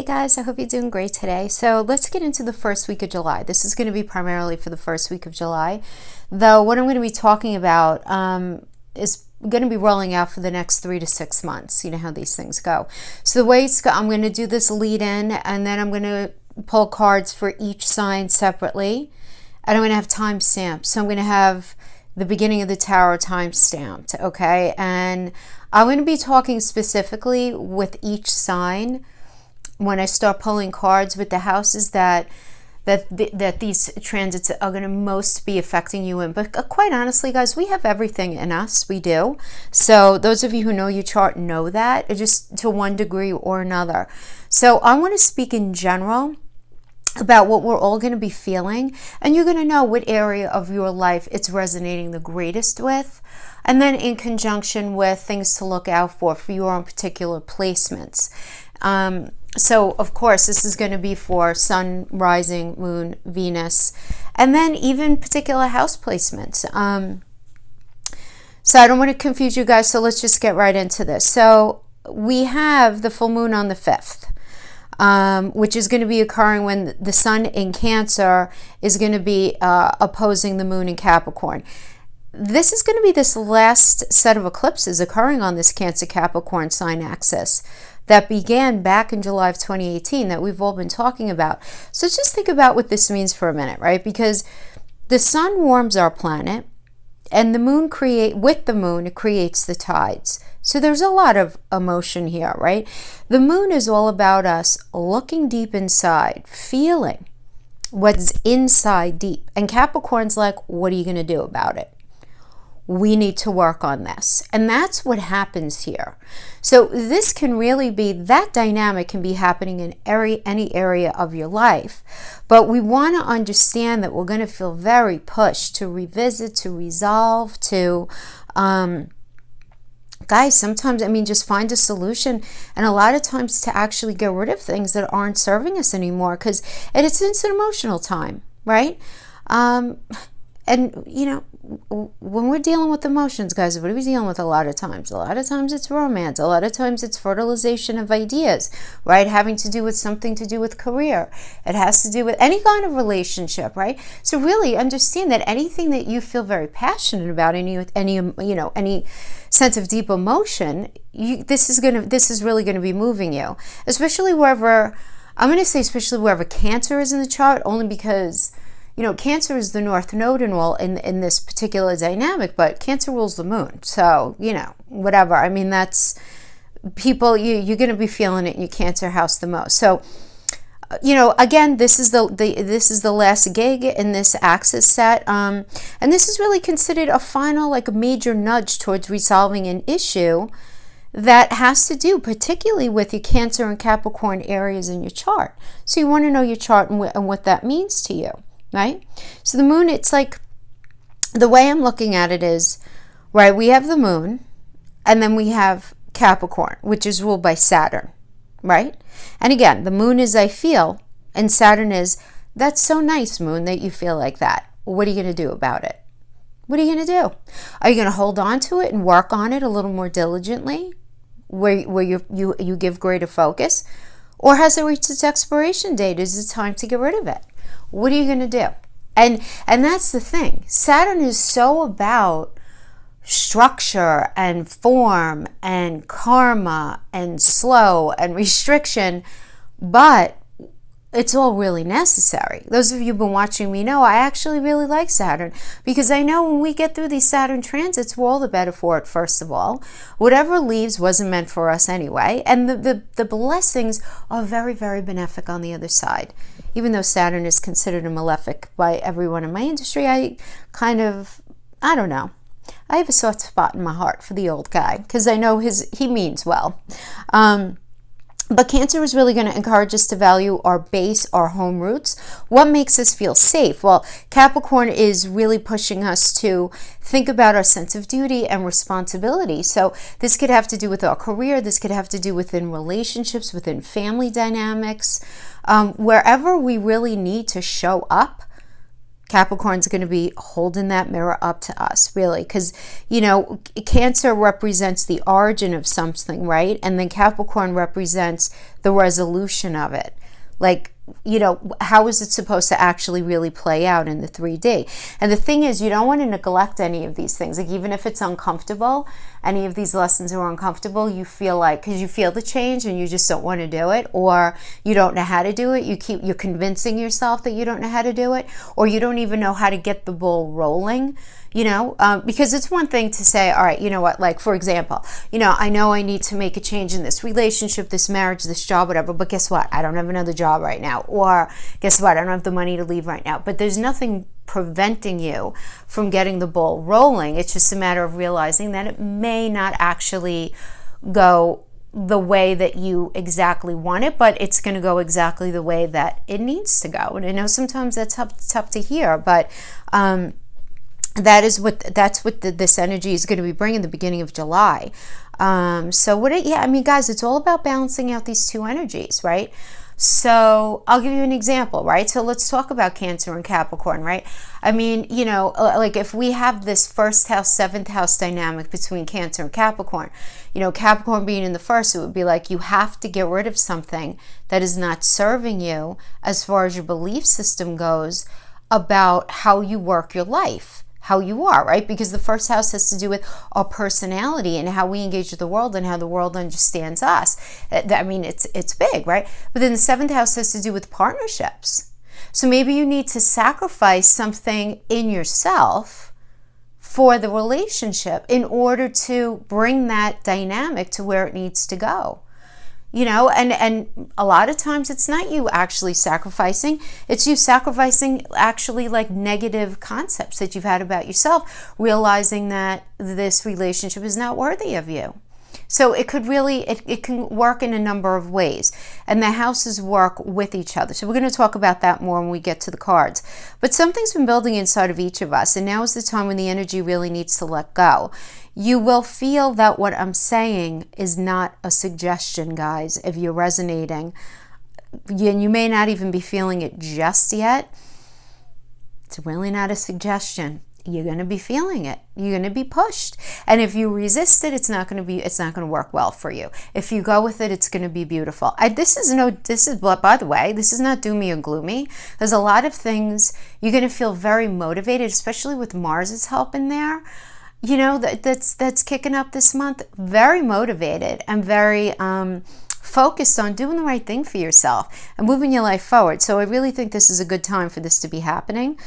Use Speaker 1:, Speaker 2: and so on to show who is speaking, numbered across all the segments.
Speaker 1: Hey guys, I hope you're doing great today. So let's get into the first week of July. This is going to be primarily for the first week of July, though what I'm going to be talking about is going to be rolling out for the next 3 to 6 months. You know how these things go. So the way I'm going to do this lead in, and then I'm going to pull cards for each sign separately, and I'm going to have time stamps. So I'm going to have the beginning of the tarot time stamped, okay? And I'm going to be talking specifically with each sign when I start pulling cards with the houses that these transits are going to most be affecting you in. But quite honestly, guys, we have everything in us. We do. So those of you who know your chart know that, just to one degree or another. So I want to speak in general about what we're all going to be feeling, and you're going to know what area of your life it's resonating the greatest with, and then in conjunction with things to look out for your own particular placements. So of course this is going to be for Sun, Rising, Moon, Venus, and then even particular house placements. So I don't want to confuse you guys, so let's just get right into this. So we have the full moon on the 5th. Which is going to be occurring when the Sun in Cancer is going to be opposing the Moon in Capricorn. This is going to be this last set of eclipses occurring on this Cancer-Capricorn sign axis that began back in July of 2018 that we've all been talking about. So just think about what this means for a minute, right? Because the Sun warms our planet, and the Moon it creates the tides. So there's a lot of emotion here, right? The Moon is all about us looking deep inside, feeling what's inside deep. And Capricorn's like, what are you going to do about it? We need to work on this. And that's what happens here. So this can really be, that dynamic can be happening in any area of your life. But we want to understand that we're going to feel very pushed to revisit, to resolve, to, guys, sometimes, just find a solution. And a lot of times to actually get rid of things that aren't serving us anymore. Because it's an emotional time, right? And, when we're dealing with emotions, guys, what are we dealing with a lot of times? A lot of times it's romance. A lot of times it's fertilization of ideas, right? Having to do with something to do with career. It has to do with any kind of relationship, right? So really understand that anything that you feel very passionate about, any sense of deep emotion, this is really going to be moving you, especially wherever Cancer is in the chart, only because Cancer is the North Node and all in this particular dynamic, but Cancer rules the Moon. So, whatever. That's people, you're going to be feeling it in your Cancer house the most. So, again, this is the last gig in this axis set. And this is really considered a final, a major nudge towards resolving an issue that has to do particularly with your Cancer and Capricorn areas in your chart. So you want to know your chart and what that means to you. Right? So the Moon, it's like, the way I'm looking at it is, right, we have the Moon, and then we have Capricorn, which is ruled by Saturn, right? And again, the Moon is I feel, and Saturn is, that's so nice, Moon, that you feel like that. What are you going to do about it? What are you going to do? Are you going to hold on to it and work on it a little more diligently, where you give greater focus? Or has it reached its expiration date? Is it time to get rid of it? What are you going to do? And that's the thing. Saturn is so about structure and form and karma and slow and restriction, but it's all really necessary. Those of you who've been watching me know I actually really like Saturn, because I know when we get through these Saturn transits, we're all the better for it, first of all. Whatever leaves wasn't meant for us anyway, and the blessings are very, very benefic on the other side. Even though Saturn is considered a malefic by everyone in my industry, I don't know. I have a soft spot in my heart for the old guy, because I know he means well. But Cancer is really going to encourage us to value our base, our home roots. What makes us feel safe? Well, Capricorn is really pushing us to think about our sense of duty and responsibility. So this could have to do with our career. This could have to do within relationships, within family dynamics. Wherever we really need to show up, Capricorn's going to be holding that mirror up to us, really, because, you know, Cancer represents the origin of something, right? And then Capricorn represents the resolution of it. Like, you know, how is it supposed to actually really play out in the 3D? And the thing is, you don't want to neglect any of these things. Like, even if it's uncomfortable, any of these lessons are uncomfortable, you feel like, because you feel the change and you just don't want to do it, or you don't know how to do it, you're convincing yourself that you don't know how to do it, or you don't even know how to get the ball rolling. You know, because it's one thing to say, all right, you know what, like, for example, you know I need to make a change in this relationship, this marriage, this job, whatever, but guess what? I don't have another job right now. Or guess what? I don't have the money to leave right now. But there's nothing preventing you from getting the ball rolling. It's just a matter of realizing that it may not actually go the way that you exactly want it, but it's going to go exactly the way that it needs to go. And I know sometimes that's tough to hear, but that's what this energy is going to be bringing the beginning of July. I mean, guys, it's all about balancing out these two energies, right? So I'll give you an example, right? So let's talk about Cancer and Capricorn, right? I mean, you know, like if we have this first house, seventh house dynamic between Cancer and Capricorn, you know, Capricorn being in the first, it would be like you have to get rid of something that is not serving you as far as your belief system goes about how you work your life, how you are, right? Because the first house has to do with our personality and how we engage with the world and how the world understands us. I mean, it's big, right? But then the seventh house has to do with partnerships. So maybe you need to sacrifice something in yourself for the relationship in order to bring that dynamic to where it needs to go. You know, and a lot of times it's not you actually sacrificing, it's you sacrificing actually like negative concepts that you've had about yourself, realizing that this relationship is not worthy of you. So it could really, it can work in a number of ways, and the houses work with each other. So we're going to talk about that more when we get to the cards. But something's been building inside of each of us, and now is the time when the energy really needs to let go. You will feel that what I'm saying is not a suggestion, guys, if you're resonating. And you may not even be feeling it just yet. It's really not a suggestion. You're going to be feeling it. You're going to be pushed. And if you resist it, it's not going to work well for you. If you go with it, it's going to be beautiful. By the way, this is not doomy or gloomy. There's a lot of things you're going to feel very motivated, especially with Mars's help in there. You know, that's kicking up this month, very motivated and very focused on doing the right thing for yourself and moving your life forward. So I really think this is a good time for this to be happening.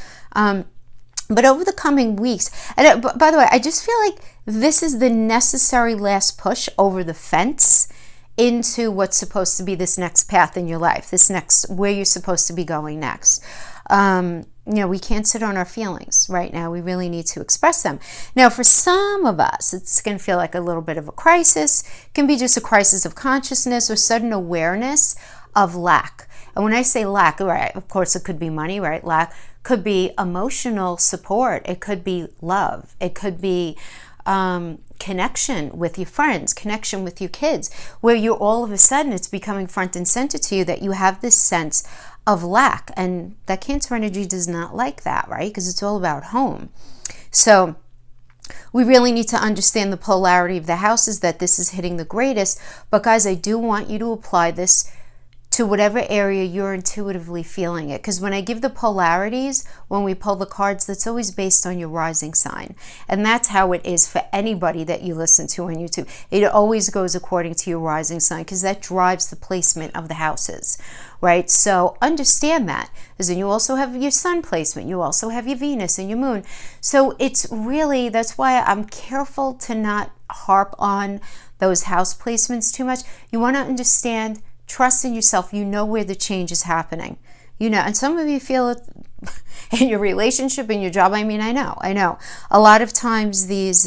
Speaker 1: But over the coming weeks, and by the way, I just feel like this is the necessary last push over the fence into what's supposed to be this next path in your life, where you're supposed to be going next. You know, we can't sit on our feelings right now. We really need to express them. Now, for some of us, it's going to feel like a little bit of a crisis. It can be just a crisis of consciousness or sudden awareness of lack. And when I say lack, right, of course, it could be money, right? Lack could be emotional support. It could be love. It could be connection with your friends, connection with your kids, where you all of a sudden it's becoming front and center to you that you have this sense of lack. And that Cancer energy does not like that, right? Because it's all about home. So we really need to understand the polarity of the houses, that this is hitting the greatest. But guys, I do want you to apply this to whatever area you're intuitively feeling it. Because when I give the polarities, when we pull the cards, that's always based on your rising sign. And that's how it is for anybody that you listen to on YouTube. It always goes according to your rising sign, because that drives the placement of the houses, right? So understand that. Because then you also have your sun placement. You also have your Venus and your moon. So it's really, that's why I'm careful to not harp on those house placements too much. You want to understand, trust in yourself. You know where the change is happening. You know, and some of you feel it in your relationship, in your job. I mean, I know. A lot of times these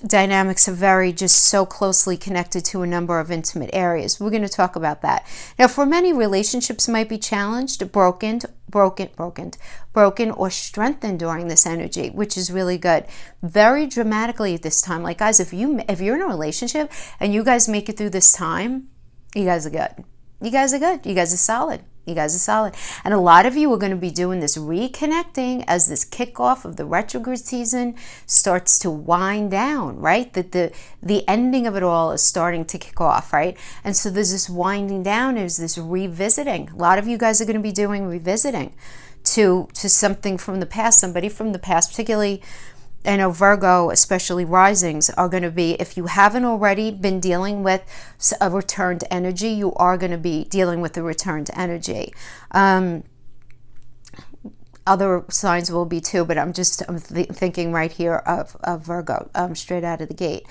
Speaker 1: dynamics are very just so closely connected to a number of intimate areas. We're going to talk about that. Now, for many, relationships might be challenged, broken, or strengthened during this energy, which is really good. Very dramatically at this time. Like, guys, if you're in a relationship and you guys make it through this time, you guys are good. You guys are good. You guys are solid. You guys are solid. And a lot of you are going to be doing this reconnecting as this kickoff of the retrograde season starts to wind down, right? The ending of it all is starting to kick off, right? And so there's this winding down, there's this revisiting. A lot of you guys are going to be doing revisiting to something from the past, somebody from the past, particularly, I know Virgo, especially risings, are going to be, if you haven't already been dealing with a returned energy, you are going to be dealing with the returned energy. Other signs will be too, but I'm thinking right here of Virgo, straight out of the gate.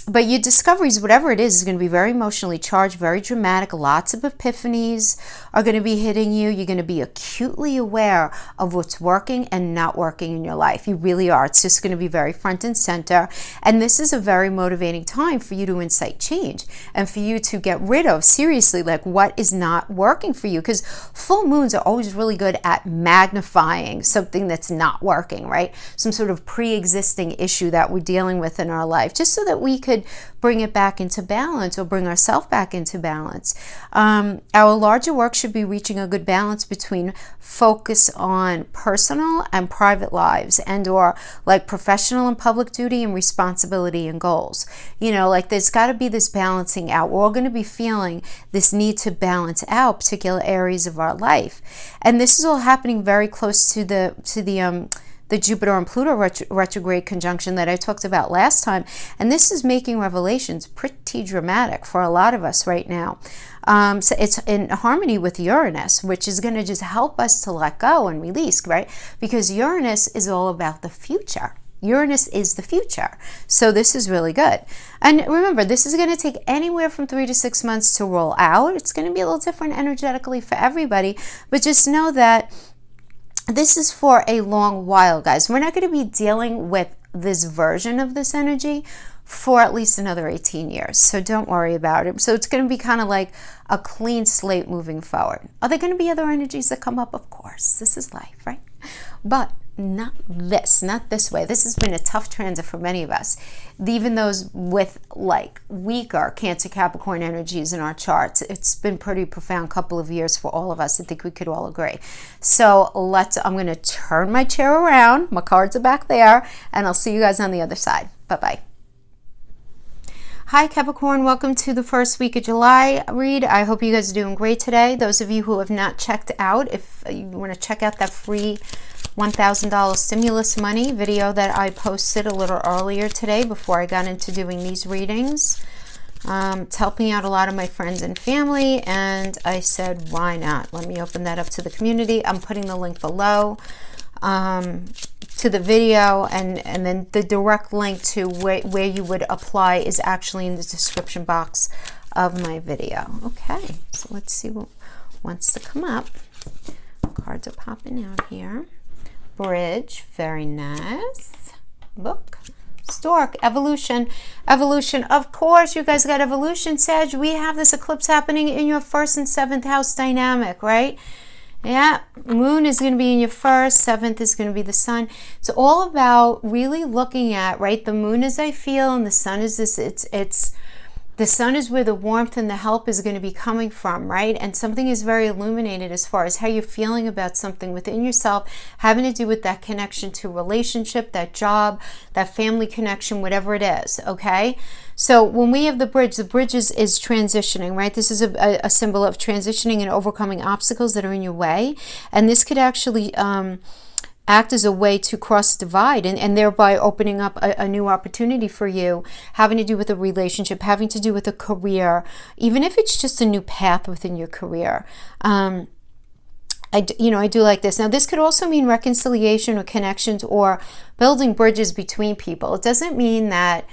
Speaker 1: But your discoveries, whatever it is going to be very emotionally charged, very dramatic. Lots of epiphanies are going to be hitting you. You're going to be acutely aware of what's working and not working in your life. You really are. It's just going to be very front and center. And this is a very motivating time for you to incite change and for you to get rid of, seriously, like what is not working for you. Because full moons are always really good at magnifying something that's not working, right? Some sort of pre-existing issue that we're dealing with in our life, just so that we could bring it back into balance or bring ourselves back into balance. Our larger work should be reaching a good balance between focus on personal and private lives, and or like professional and public duty and responsibility and goals. You know, like there's got to be this balancing out. We're all going to be feeling this need to balance out particular areas of our life. And this is all happening very close to the Jupiter and Pluto retrograde conjunction that I talked about last time. And this is making revelations pretty dramatic for a lot of us right now. So it's in harmony with Uranus, which is going to just help us to let go and release, right? Because Uranus is all about the future. Uranus is the future. So this is really good. And remember, this is going to take anywhere from 3 to 6 months to roll out. It's going to be a little different energetically for everybody, but just know that this is for a long while, guys. We're not going to be dealing with this version of this energy for at least another 18 years. So don't worry about it. So it's going to be kind of like a clean slate moving forward. Are there going to be other energies that come up? Of course. This is life, right? But not this way. This has been a tough transit for many of us. Even those with like weaker Cancer Capricorn energies in our charts. It's been pretty profound couple of years for all of us. I think we could all agree. So I'm going to turn my chair around. My cards are back there, and I'll see you guys on the other side. Bye-bye. Hi Capricorn, welcome to the first week of July read. I hope you guys are doing great today. Those of you who have not checked out, if you want to check out that free $1,000 stimulus money video that I posted a little earlier today before I got into doing these readings. It's helping out a lot of my friends and family, and I said, why not? Let me open that up to the community. I'm putting the link below to the video, and then the direct link to where you would apply is actually in the description box of my video. Okay, so let's see what wants to come up. Cards are popping out here. Bridge, very nice. Book, Stork, evolution. Of course, you guys got evolution, Sag. We have this eclipse happening in your 1st and 7th house dynamic, right? Yeah, moon is going to be in your 1st, 7th is going to be the sun. It's all about really looking at, right? The moon is I feel, and the sun is this, the sun is where the warmth and the help is going to be coming from, right? And something is very illuminated as far as how you're feeling about something within yourself, having to do with that connection to relationship, that job, that family connection, whatever it is, okay? So when we have the bridge is transitioning, right? This is a symbol of transitioning and overcoming obstacles that are in your way. And this could actually act as a way to cross divide and thereby opening up a new opportunity for you, having to do with a relationship, having to do with a career, even if it's just a new path within your career. I do like this. Now, this could also mean reconciliation or connections or building bridges between people. It doesn't mean that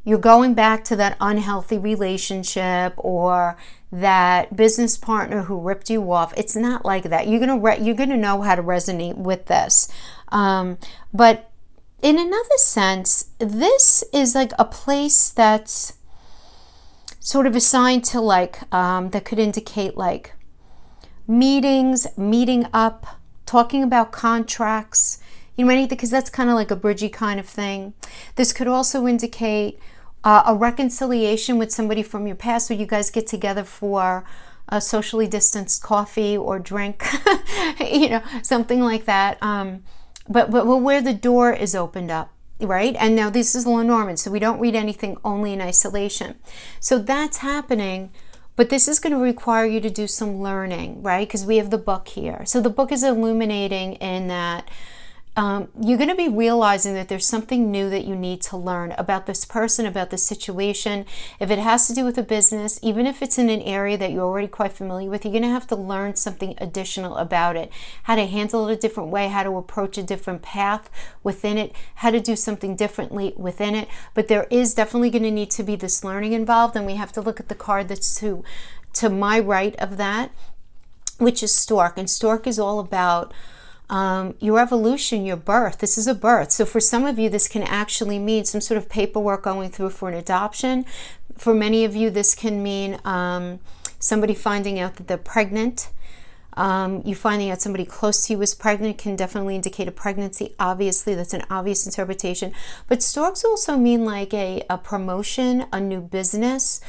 Speaker 1: you're going back to that unhealthy relationship or that business partner who ripped you off. It's not like that. You're gonna know how to resonate with this. But in another sense, this is like a place that's sort of assigned to like that could indicate like meetings, meeting up, talking about contracts. You know, anything, because that's kind of like a bridgy kind of thing. This could also indicate a reconciliation with somebody from your past, where you guys get together for a socially distanced coffee or drink, you know, something like that. But where the door is opened up, right? And now this is Lenormand, so we don't read anything only in isolation. So that's happening, but this is going to require you to do some learning, right? Because we have the book here. So the book is illuminating in that you're going to be realizing that there's something new that you need to learn about this person, about the situation. If it has to do with a business, even if it's in an area that you're already quite familiar with, you're going to have to learn something additional about it, how to handle it a different way, how to approach a different path within it, how to do something differently within it. But there is definitely going to need to be this learning involved, and we have to look at the card that's to my right of that, which is Stork. And Stork is all about your evolution, your birth. This is a birth. So for some of you, this can actually mean some sort of paperwork going through for an adoption. For many of you, this can mean somebody finding out that they're pregnant. You finding out somebody close to you is pregnant can definitely indicate a pregnancy. Obviously, that's an obvious interpretation. But storks also mean like a promotion, a new business,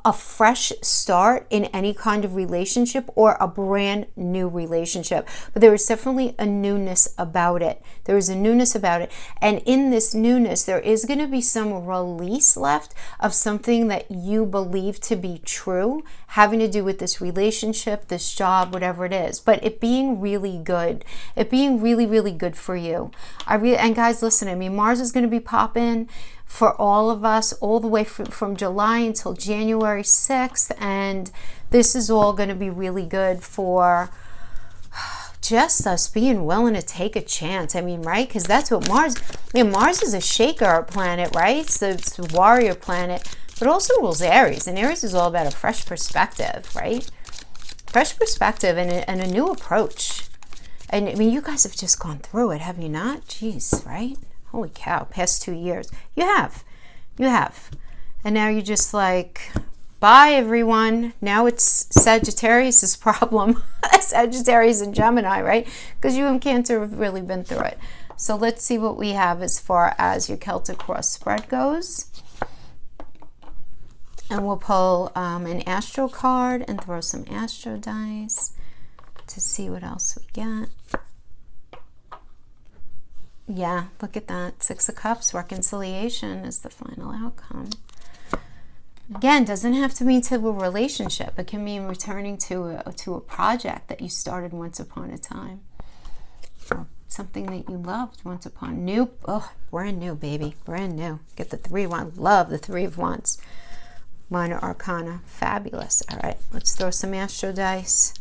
Speaker 1: a fresh start in any kind of relationship, or a brand new relationship. But there is definitely a newness about it. There is a newness about it. And in this newness, there is going to be some release left of something that you believe to be true, having to do with this relationship, this job, whatever it is. But it being really good. It being really, really good for you. And guys, listen, I mean, Mars is going to be popping for all of us all the way from July until January 6th. And this is all going to be really good for just us being willing to take a chance. I mean, right? Because that's what Mars, Mars is a shaker planet, right? So it's a warrior planet, but also rules Aries. And Aries is all about a fresh perspective, right? Fresh perspective and a new approach. And I mean, you guys have just gone through it, have you not? Jeez, right? Holy cow, past 2 years. You have. And now you're just like, bye everyone. Now it's Sagittarius' problem. Sagittarius and Gemini, right? Because you and Cancer have really been through it. So let's see what we have as far as your Celtic cross spread goes. And we'll pull an Astro card and throw some Astro dice to see what else we get. Yeah, look at that. 6 of Cups, reconciliation is the final outcome. Again, doesn't have to mean to a relationship. It can mean returning to a project that you started once upon a time. Or something that you loved once upon. New, oh, brand new, baby. Brand new. Get the 3 of Wands. Love the 3 of Wands. Minor Arcana. Fabulous. All right, let's throw some Astro dice.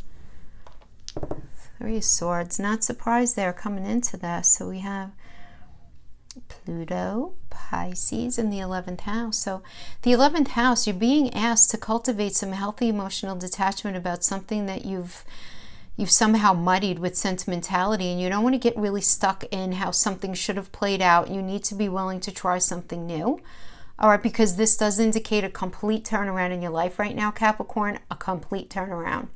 Speaker 1: 3 of Swords. Not surprised they're coming into this. So we have Pluto, Pisces in the 11th house. So the 11th house, you're being asked to cultivate some healthy emotional detachment about something that you've somehow muddied with sentimentality, and you don't want to get really stuck in how something should have played out. You need to be willing to try something new. All right, because this does indicate a complete turnaround in your life right now, Capricorn, a complete turnaround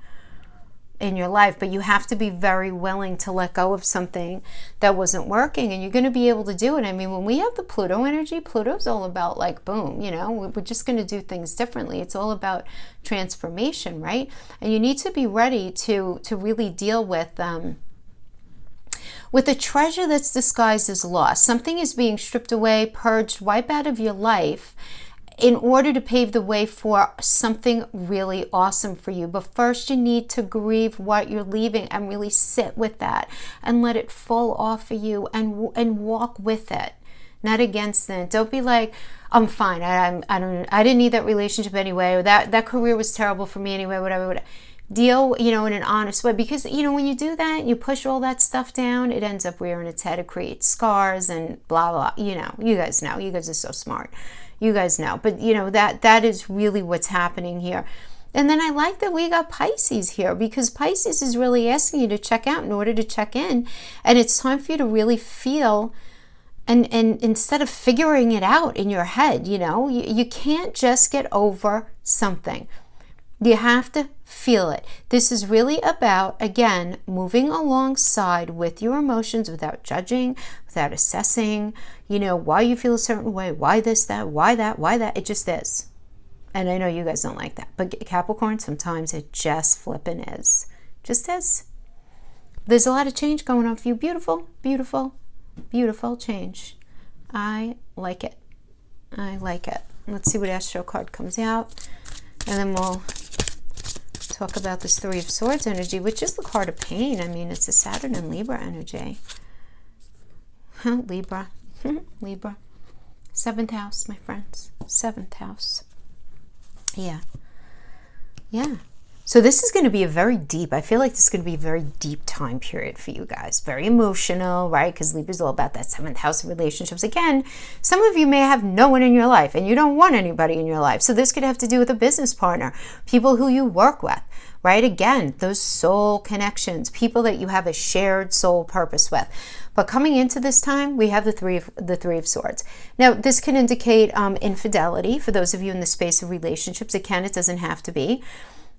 Speaker 1: in your life, but you have to be very willing to let go of something that wasn't working, and you're going to be able to do it. I mean, when we have the Pluto energy, Pluto's all about like, boom, you know, we're just going to do things differently. It's all about transformation, right? And you need to be ready to really deal with a treasure that's disguised as loss. Something is being stripped away, purged, wiped out of your life, in order to pave the way for something really awesome for you. But first you need to grieve what you're leaving and really sit with that and let it fall off of you and walk with it, not against it. Don't be like, I'm fine. I didn't need that relationship anyway, or that career was terrible for me anyway, whatever. Deal, you know, in an honest way, because, you know, when you do that, you push all that stuff down, it ends up rearing its head. It creates scars and blah, blah. You know, you guys know. You guys are so smart. You guys know. But, you know, that is really what's happening here. And then I like that we got Pisces here, because Pisces is really asking you to check out in order to check in. And it's time for you to really feel, and instead of figuring it out in your head, you know, you can't just get over something. You have to feel it. This is really about, again, moving alongside with your emotions without judging, without assessing, you know, why you feel a certain way, why this, that, why that, why that. It just is. And I know you guys don't like that, but Capricorn, sometimes it just flipping is. Just is. There's a lot of change going on for you. Beautiful, beautiful, beautiful change. I like it. I like it. Let's see what Astro card comes out. And then we'll talk about this Three of Swords energy, which is the card of pain. I mean, it's a Saturn and Libra energy. Libra. Libra. 7th house, my friends. 7th house. Yeah. Yeah. So this is going to be a very deep, I feel like this is going to be a very deep time period for you guys. Very emotional, right? Because Libra is all about that 7th house of relationships. Again, some of you may have no one in your life and you don't want anybody in your life. So this could have to do with a business partner, people who you work with, right? Again, those soul connections, people that you have a shared soul purpose with. But coming into this time, we have the three of Swords. Now, this can indicate infidelity for those of you in the space of relationships. It doesn't have to be.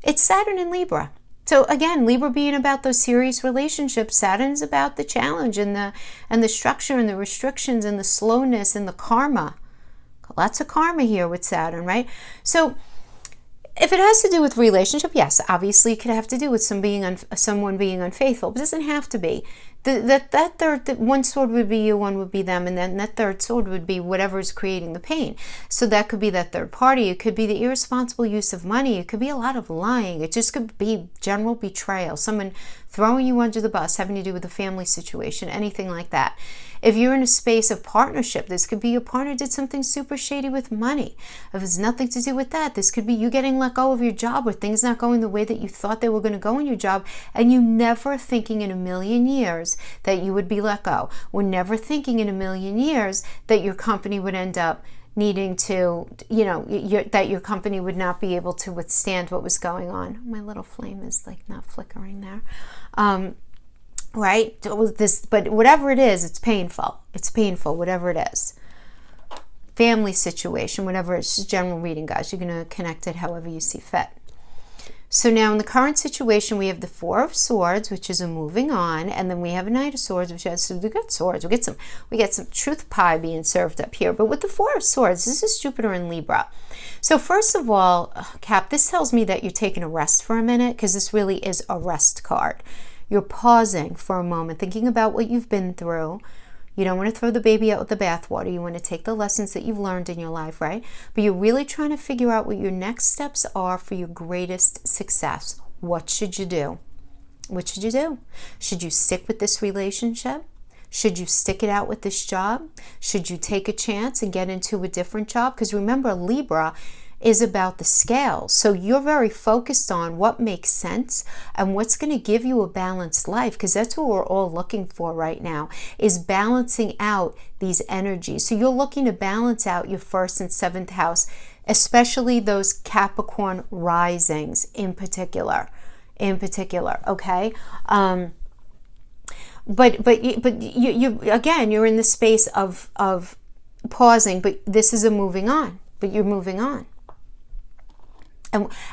Speaker 1: It's Saturn in Libra. So again, Libra being about those serious relationships, Saturn is about the challenge and the structure and the restrictions and the slowness and the karma. Lots of karma here with Saturn, right? So if it has to do with relationship, yes, obviously it could have to do with someone being unfaithful, but it doesn't have to be. That one sword would be you, one would be them, and then that third sword would be whatever is creating the pain. So that could be that third party. It could be the irresponsible use of money. It could be a lot of lying. It just could be general betrayal, someone throwing you under the bus, having to do with a family situation, anything like that. If you're in a space of partnership, this could be your partner did something super shady with money. If it's nothing to do with that, this could be you getting let go of your job or things not going the way that you thought they were going to go in your job, and you never thinking in a million years that you would be let go. We're never thinking in a million years that your company would end up needing to, that your company would not be able to withstand what was going on. My little flame is like not flickering there. Right? But whatever it is, it's painful. It's painful, whatever it is. Family situation, whatever, it's just general reading, guys. You're going to connect it however you see fit. So now in the current situation, we have the Four of Swords, which is a moving on, and then we have a Knight of Swords, which has we got swords. We get some truth pie being served up here. But with the Four of Swords, this is Jupiter in Libra. So first of all, Cap, this tells me that you're taking a rest for a minute, because this really is a rest card. You're pausing for a moment, thinking about what you've been through. You don't want to throw the baby out with the bathwater. You want to take the lessons that you've learned in your life, right? But you're really trying to figure out what your next steps are for your greatest success. What should you do? What should you do? Should you stick with this relationship? Should you stick it out with this job? Should you take a chance and get into a different job? Because remember, Libra is about the scale. So you're very focused on what makes sense and what's going to give you a balanced life, because that's what we're all looking for right now, is balancing out these energies. So you're looking to balance out your 1st and 7th house, especially those Capricorn risings in particular, okay? But you again, you're in the space of pausing, but this is a moving on, but you're moving on.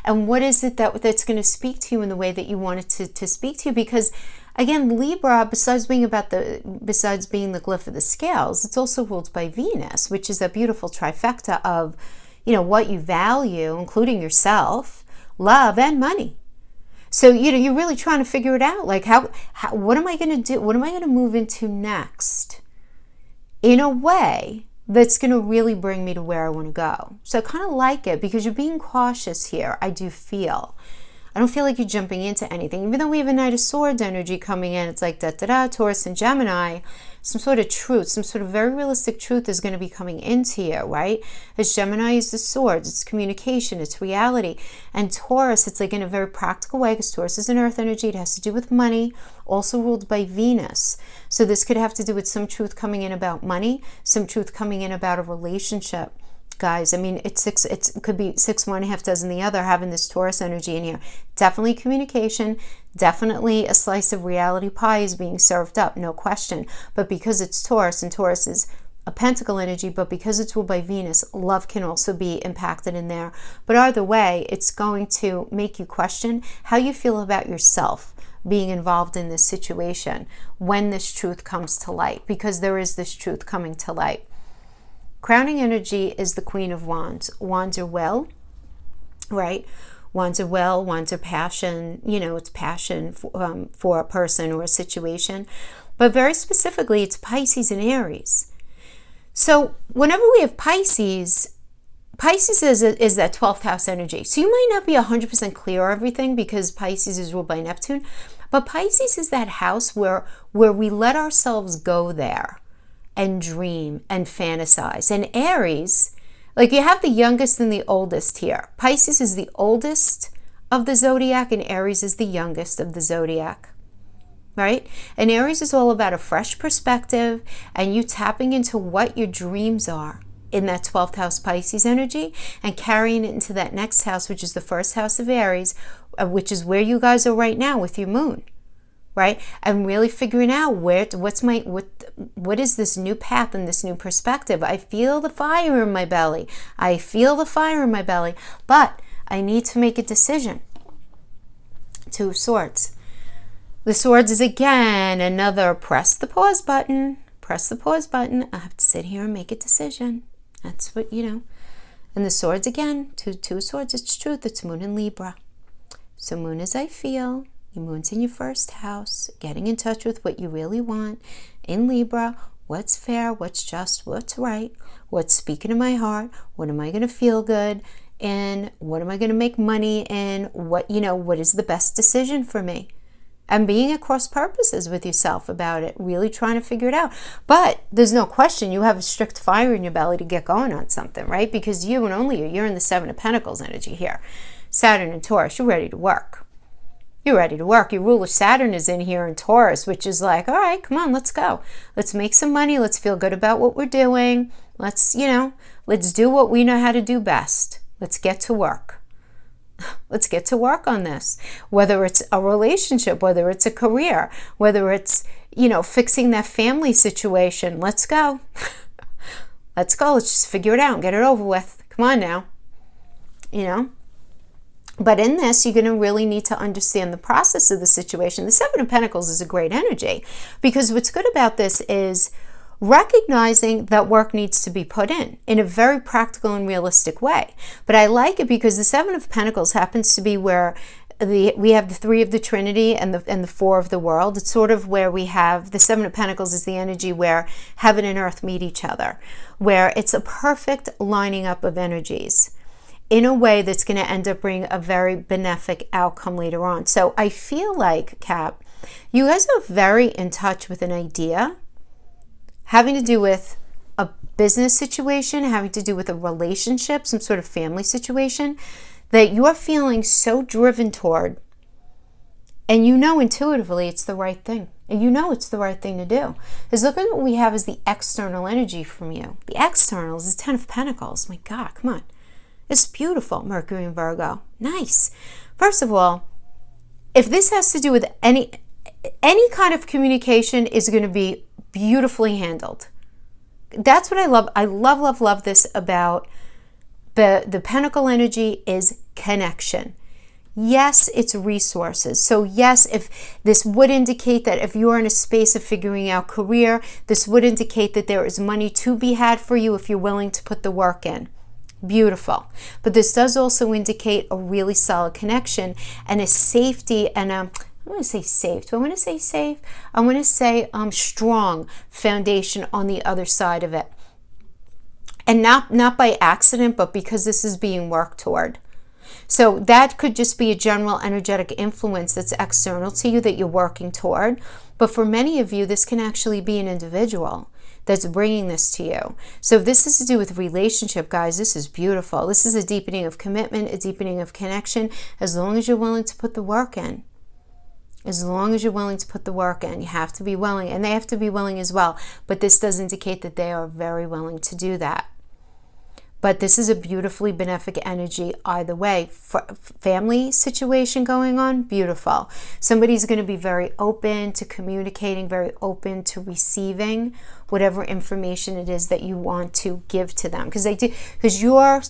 Speaker 1: And what is it that's going to speak to you in the way that you want it to speak to you? Because again, Libra, besides being the glyph of the scales, it's also ruled by Venus, which is a beautiful trifecta of, what you value, including yourself, love, and money. So, you're really trying to figure it out. Like, what am I going to do? What am I going to move into next in a way that's going to really bring me to where I want to go? So I kind of like it, because you're being cautious here, I do feel. I don't feel like you're jumping into anything. Even though we have a Knight of Swords energy coming in, it's like Taurus and Gemini, some sort of truth, some sort of very realistic truth is going to be coming into you, right? As Gemini is the swords, it's communication, it's reality. And Taurus, it's like in a very practical way, because Taurus is an earth energy, it has to do with money, also ruled by Venus. So this could have to do with some truth coming in about money, some truth coming in about a relationship. Guys, I mean, it could be 6 one, half dozen the other, having this Taurus energy in here. Definitely communication, definitely a slice of reality pie is being served up, no question. But because it's Taurus, and Taurus is a pentacle energy, but because it's ruled by Venus, love can also be impacted in there. But either way, it's going to make you question how you feel about yourself being involved in this situation when this truth comes to light, because there is this truth coming to light. Crowning energy is the Queen of Wands. Wands are well, right? Wands are will, wands are passion, it's passion for a person or a situation. But very specifically, it's Pisces and Aries. So whenever we have Pisces is that 12th house energy. So you might not be 100% clear on everything because Pisces is ruled by Neptune. But Pisces is that house where we let ourselves go there and dream and fantasize. And Aries, like you have the youngest and the oldest here. Pisces is the oldest of the zodiac and Aries is the youngest of the zodiac, right? And Aries is all about a fresh perspective and you tapping into what your dreams are in that 12th house Pisces energy and carrying it into that next house, which is the first house of Aries, which is where you guys are right now with your moon, right? And really figuring out what is this new path and this new perspective. I feel the fire in my belly. But I need to make a decision. Two of Swords. The Swords is again another press the pause button. I have to sit here and make a decision. That's what, And the Swords again, two of Swords, it's truth. It's Moon in Libra. So Moon is I feel. Your Moon's in your first house. Getting in touch with what you really want. In Libra, what's fair, what's just, what's right, what's speaking to my heart, what am I going to feel good in, what am I going to make money in, what is the best decision for me? And being at cross purposes with yourself about it, really trying to figure it out. But there's no question you have a strict fire in your belly to get going on something, right? Because you and only you're in the Seven of Pentacles energy here. Saturn and Taurus, you're ready to work. Your ruler Saturn is in here in Taurus, which is like, all right, come on, let's go. Let's make some money. Let's feel good about what we're doing. Let's do what we know how to do best. Let's get to work. Let's get to work on this. Whether it's a relationship, whether it's a career, whether it's, fixing that family situation. Let's go. Let's go. Let's just figure it out and get it over with. Come on now. But in this, you're going to really need to understand the process of the situation. The Seven of Pentacles is a great energy because what's good about this is recognizing that work needs to be put in a very practical and realistic way. But I like it because the Seven of Pentacles happens to be where we have the three of the Trinity and the four of the world. It's sort of where we have the Seven of Pentacles is the energy where heaven and earth meet each other, where it's a perfect lining up of energies in a way that's going to end up bringing a very benefic outcome later on. So I feel like, Cap, you guys are very in touch with an idea having to do with a business situation, having to do with a relationship, some sort of family situation that you're feeling so driven toward. And intuitively it's the right thing. And it's the right thing to do. Because look at what we have as the external energy from you. The external is the Ten of Pentacles. My God, come on. It's beautiful, Mercury and Virgo. Nice. First of all, if this has to do with any kind of communication is going to be beautifully handled. That's what I love. I love this about the Pentacle energy is connection. Yes, it's resources. So yes, if this would indicate that if you're in a space of figuring out career, this would indicate that there is money to be had for you if you're willing to put the work in. Beautiful. But this does also indicate a really solid connection and a safety and I want to say safe. Do I want to say safe? I want to say strong foundation on the other side of it. And not by accident, but because this is being worked toward. So that could just be a general energetic influence that's external to you that you're working toward. But for many of you, this can actually be an individual that's bringing this to you. So if this is to do with relationship, guys, this is beautiful. This is a deepening of commitment, a deepening of connection, as long as you're willing to put the work in. As long as you're willing to put the work in, you have to be willing, and they have to be willing as well. But this does indicate that they are very willing to do that. But this is a beautifully benefic energy either way. Family situation going on, beautiful. Somebody's going to be very open to communicating, very open to receiving whatever information it is that you want to give to them. Because you're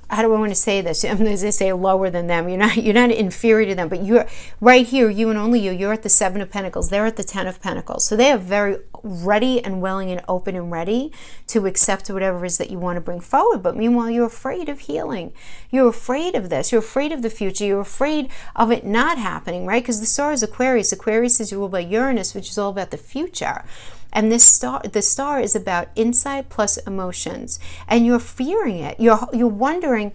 Speaker 1: how do I want to say this? I'm going to say lower than them. You're not inferior to them, but you're right here, you and only you. You're at the Seven of Pentacles. They're at the Ten of Pentacles. So they are very ready and willing and open and ready to accept whatever it is that you want to bring forward. But meanwhile, you're afraid of healing. You're afraid of this. You're afraid of the future. You're afraid of it not happening, right? Because the star is Aquarius. Aquarius is ruled by Uranus, which is all about the future. And the star is about insight plus emotions, and you're fearing it. You're wondering,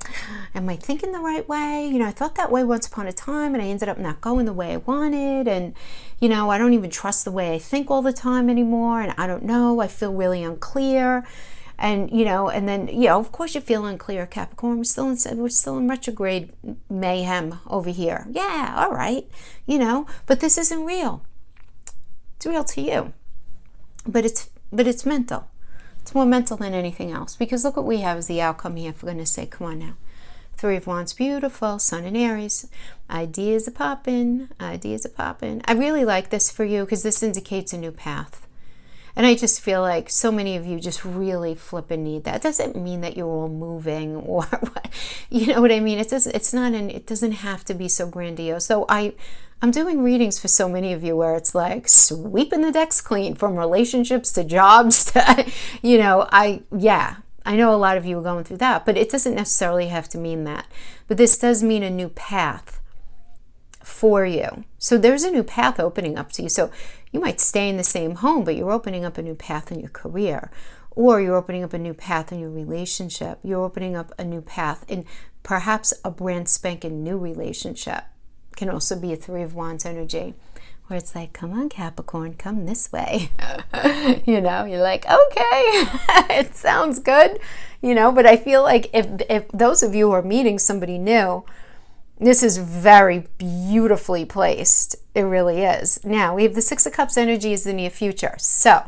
Speaker 1: am I thinking the right way? I thought that way once upon a time, and I ended up not going the way I wanted. And I don't even trust the way I think all the time anymore. And I don't know. I feel really unclear. And and then of course you feel unclear, Capricorn. We're still in retrograde mayhem over here. Yeah, all right. But this isn't real. It's real to you. But it's mental. It's more mental than anything else. Because look what we have as the outcome here, for goodness sake. Come on now. Three of Wands, beautiful. Sun in Aries. Ideas are popping. Ideas are popping. I really like this for you because this indicates a new path. And I just feel like so many of you just really flipping need that. It doesn't mean that you're all moving or what, you know what I mean? It doesn't have to be so grandiose. So I'm doing readings for so many of you where it's like sweeping the decks clean, from relationships to jobs to, I know a lot of you are going through that, but it doesn't necessarily have to mean that. But this does mean a new path for you. So there's a new path opening up to you. So you might stay in the same home, but you're opening up a new path in your career, or you're opening up a new path in your relationship. You're opening up a new path in perhaps a brand spanking new relationship. Can also be a Three of Wands energy, where it's like, come on, Capricorn, come this way. You're like, okay, it sounds good, but I feel like if those of you who are meeting somebody new, this is very beautifully placed. It really is. Now, we have the Six of Cups energy is the near future. So,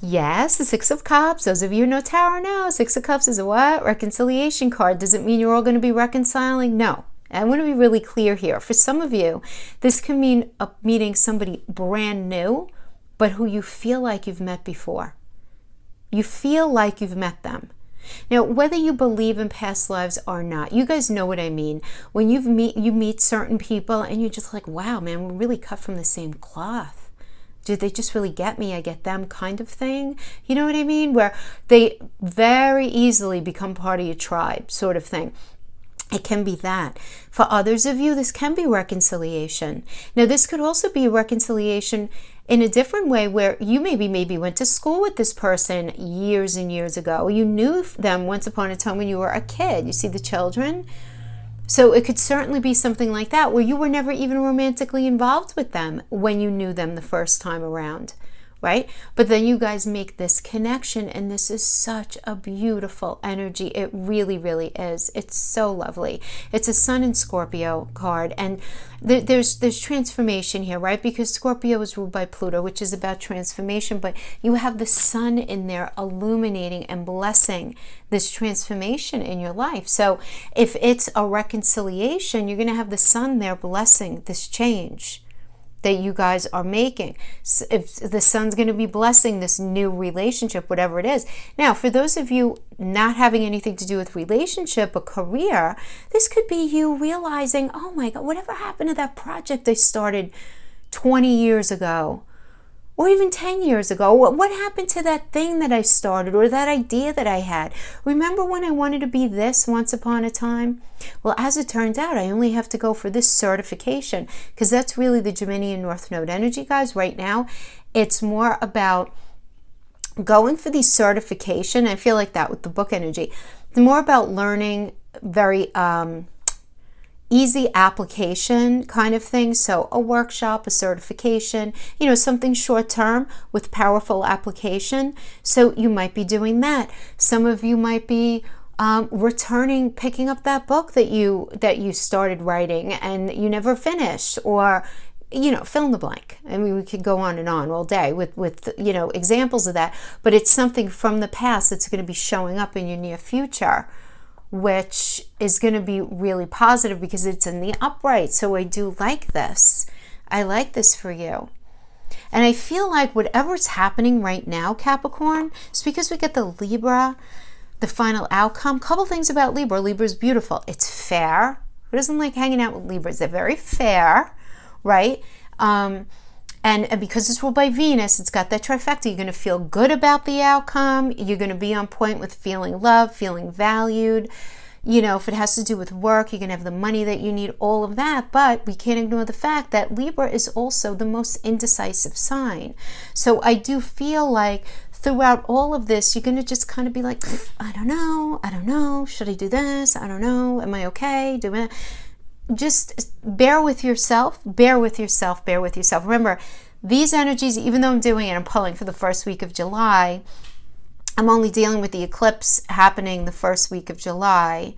Speaker 1: yes, the Six of Cups, those of you who know tarot know, Six of Cups is a what? Reconciliation card. Does it mean you're all going to be reconciling? No. I want to be really clear here. For some of you, this can mean meeting somebody brand new, but who you feel like you've met before. You feel like you've met them. Now, whether you believe in past lives or not, you guys know what I mean. When you meet certain people and you're just like, wow, man, we're really cut from the same cloth. Did they just really get me? I get them kind of thing. You know what I mean? Where they very easily become part of your tribe sort of thing. It can be that. For others of you, this can be reconciliation. Now, this could also be reconciliation in a different way, where you maybe went to school with this person years and years ago. You knew them once upon a time when you were a kid. You see the children? So it could certainly be something like that, where you were never even romantically involved with them when you knew them the first time around. Right? But then you guys make this connection, and this is such a beautiful energy. It really, really is. It's so lovely. It's a Sun in Scorpio card, and there's transformation here, right? Because Scorpio is ruled by Pluto, which is about transformation, but you have the Sun in there illuminating and blessing this transformation in your life. So if it's a reconciliation, you're going to have the Sun there blessing this change that you guys are making. If the Sun's going to be blessing this new relationship, whatever it is. Now, for those of you not having anything to do with relationship or career, this could be you realizing, oh my God, whatever happened to that project I started 20 years ago? Or even 10 years ago, what happened to that thing that I started, or that idea that I had? Remember when I wanted to be this once upon a time? Well, as it turns out, I only have to go for this certification, because that's really the Geminian North Node energy, guys. Right now, it's more about going for the certification. I feel like that with the book energy. It's more about learning very easy application kind of thing. So a workshop, a certification, something short term with powerful application. So you might be doing that. Some of you might be picking up that book that you started writing and you never finished, or fill in the blank. I mean, we could go on and on all day with examples of that, but it's something from the past that's going to be showing up in your near future, which is going to be really positive because it's in the upright. So I do like this. I like this for you. And I feel like whatever's happening right now, Capricorn, it's because we get the Libra. the final outcome. Couple things about Libra. Libra is beautiful. It's fair. Who doesn't like hanging out with Libras? They're very fair, right? And because it's ruled by Venus, it's got that trifecta. You're going to feel good about the outcome. You're going to be on point with feeling loved, feeling valued. You know, if it has to do with work, you're going to have the money that you need, all of that. But we can't ignore the fact that Libra is also the most indecisive sign. So I do feel like throughout all of this, you're going to just kind of be like, I don't know. Should I do this? I don't know. Am I okay? Just bear with yourself. Remember, these energies, even though I'm doing it, I'm pulling for the first week of July, I'm only dealing with the eclipse happening the first week of July.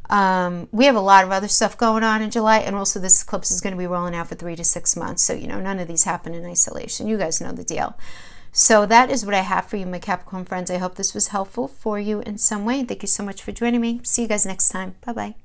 Speaker 1: We have a lot of other stuff going on in July, and also this eclipse is going to be rolling out for 3 to 6 months. So, you know, none of these happen in isolation. You guys know the deal. So that is what I have for you, my Capricorn friends. I hope this was helpful for you in some way. Thank you so much for joining me. See you guys next time. Bye-bye.